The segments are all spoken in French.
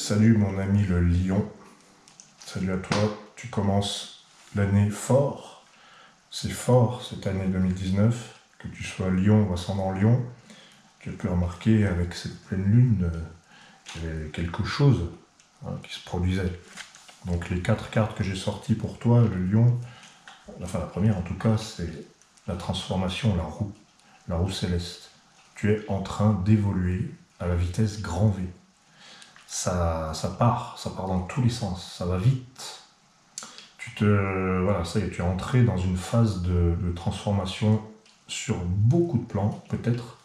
Salut mon ami le lion, salut à toi, tu commences l'année fort, c'est fort cette année 2019, que tu sois lion ou ascendant lion, tu as pu remarquer avec cette pleine lune qu'il y avait quelque chose qui se produisait. Donc les 4 cartes que j'ai sorties pour toi, le lion, enfin la première en tout cas, c'est la transformation, la roue céleste. Tu es en train d'évoluer à la vitesse grand V. Ça part dans tous les sens, ça va vite. Voilà, ça y est, tu es entré dans une phase de transformation sur beaucoup de plans, peut-être,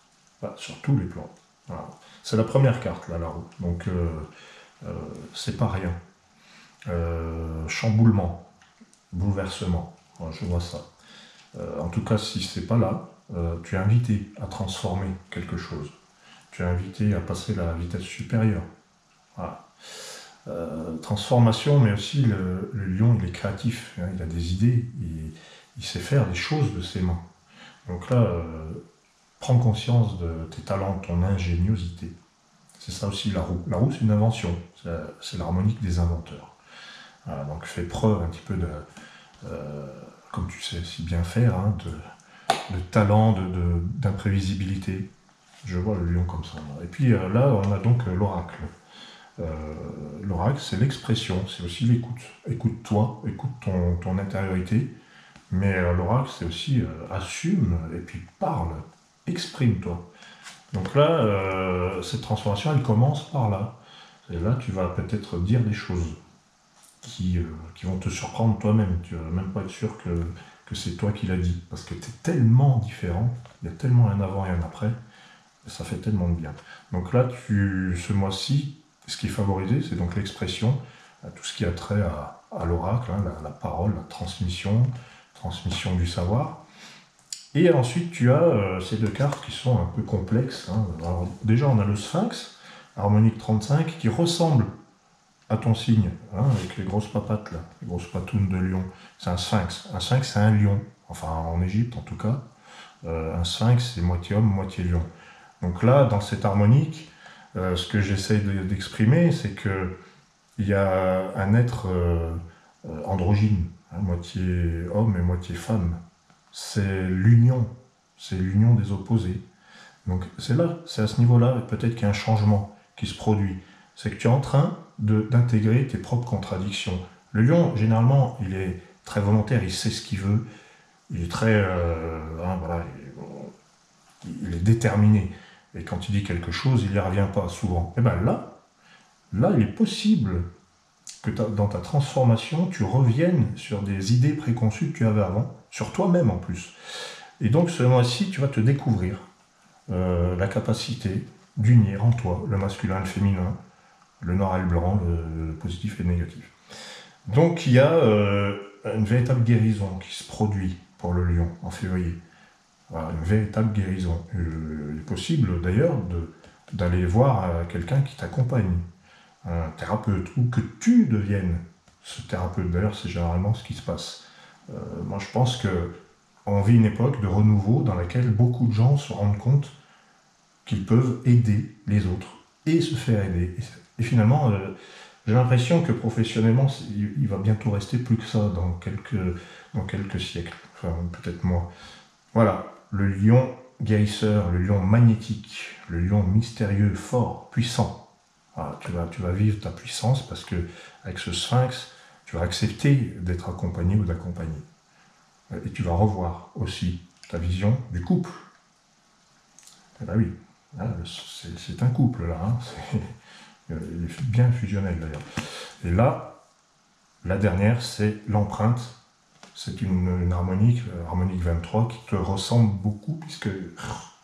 sur tous les plans. Voilà. C'est la première carte, là, la roue. Donc, c'est pas rien. Chamboulement, bouleversement, voilà, je vois ça. En tout cas, si c'est pas là, tu es invité à transformer quelque chose. Tu es invité à passer à la vitesse supérieure. Voilà. Transformation, mais aussi le lion, il est créatif, hein, il a des idées, il sait faire des choses de ses mains. Donc là, prends conscience de tes talents, de ton ingéniosité. C'est ça aussi la roue. La roue, c'est une invention, c'est l'harmonique des inventeurs. Voilà, donc fais preuve un petit peu comme tu sais si bien faire, hein, de talent, d'imprévisibilité. Je vois le lion comme ça. Et puis là, on a donc l'oracle. L'oracle, c'est l'expression, c'est aussi l'écoute. Écoute-toi, écoute ton intériorité, mais l'oracle, c'est aussi assume, et puis parle, exprime-toi. Donc là, cette transformation, elle commence par là. Et là, tu vas peut-être dire des choses qui vont te surprendre toi-même. Tu ne vas même pas être sûr que c'est toi qui l'as dit, parce que tu es tellement différent, il y a tellement un avant et un après, et ça fait tellement de bien. Donc là, ce mois-ci, ce qui est favorisé, c'est donc l'expression, tout ce qui a trait à l'oracle, hein, la parole, la transmission du savoir. Et ensuite, tu as ces deux cartes qui sont un peu complexes. Hein. Alors, déjà, on a le Sphinx, harmonique 35, qui ressemble à ton signe, hein, avec les grosses papates, là, les grosses patounes de lion. C'est un Sphinx. Un Sphinx, c'est un lion. Enfin, en Égypte, en tout cas. Un Sphinx, c'est moitié homme, moitié lion. Donc là, dans cette harmonique, ce que j'essaie d'exprimer, c'est que il y a un être androgyne, hein, moitié homme et moitié femme. C'est l'union des opposés. Donc c'est là, c'est à ce niveau-là, peut-être qu'il y a un changement qui se produit. C'est que tu es en train d'intégrer tes propres contradictions. Le lion, généralement, il est très volontaire, il sait ce qu'il veut, il est très, voilà, il est déterminé. Et quand il dit quelque chose, il n'y revient pas souvent. Et bien là, il est possible que dans ta transformation, tu reviennes sur des idées préconçues que tu avais avant, sur toi-même en plus. Et donc ce mois-ci, tu vas te découvrir la capacité d'unir en toi le masculin et le féminin, le noir et le blanc, le positif et le négatif. Donc il y a une véritable guérison qui se produit pour le lion en février. Voilà, une véritable guérison. Il est possible d'ailleurs d'aller voir quelqu'un qui t'accompagne, un thérapeute, ou que tu deviennes ce thérapeute. D'ailleurs, c'est généralement ce qui se passe. Moi, je pense qu'on vit une époque de renouveau dans laquelle beaucoup de gens se rendent compte qu'ils peuvent aider les autres et se faire aider. Et finalement, j'ai l'impression que professionnellement, il va bientôt rester plus que ça dans quelques siècles. Enfin, peut-être moi. Voilà. Le lion guérisseur, le lion magnétique, le lion mystérieux, fort, puissant. Voilà, tu vas vivre ta puissance parce que avec ce sphinx, tu vas accepter d'être accompagné ou d'accompagner. Et tu vas revoir aussi ta vision du couple. Eh bien oui, c'est un couple là. Hein. Il est bien fusionnel d'ailleurs. Et là, la dernière, c'est l'empreinte. C'est une harmonique 23, qui te ressemble beaucoup, puisque,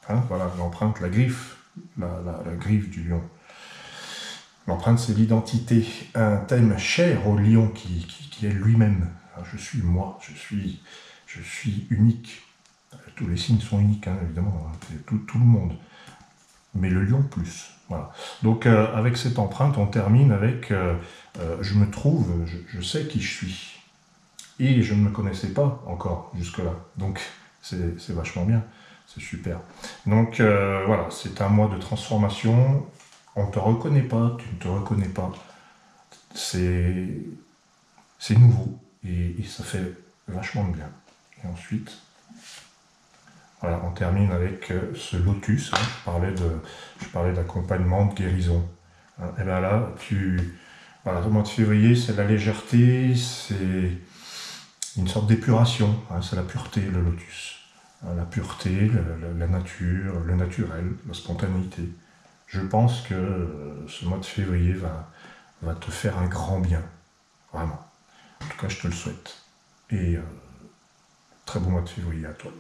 hein, voilà, l'empreinte, la griffe, la griffe du lion. L'empreinte, c'est l'identité, un thème cher au lion qui est lui-même. Je suis moi, je suis unique. Tous les signes sont uniques, hein, évidemment, tout le monde. Mais le lion plus. Voilà. Donc, avec cette empreinte, on termine avec je me trouve, je sais qui je suis. Et je ne me connaissais pas encore jusque-là. Donc, c'est vachement bien. C'est super. Donc, voilà, c'est un mois de transformation On ne te reconnaît pas, tu ne te reconnais pas. C'est nouveau et ça fait vachement de bien. Et ensuite, voilà, on termine avec ce lotus. Hein. Je parlais d'accompagnement, de guérison. Hein. Et bien là, voilà, le mois de février, c'est la légèreté, c'est une sorte d'épuration. Hein. C'est la pureté, le lotus. Hein, la pureté, la nature, le naturel, la spontanéité. Je pense que ce mois de février va te faire un grand bien. Vraiment. En tout cas, je te le souhaite. Et très bon mois de février à toi.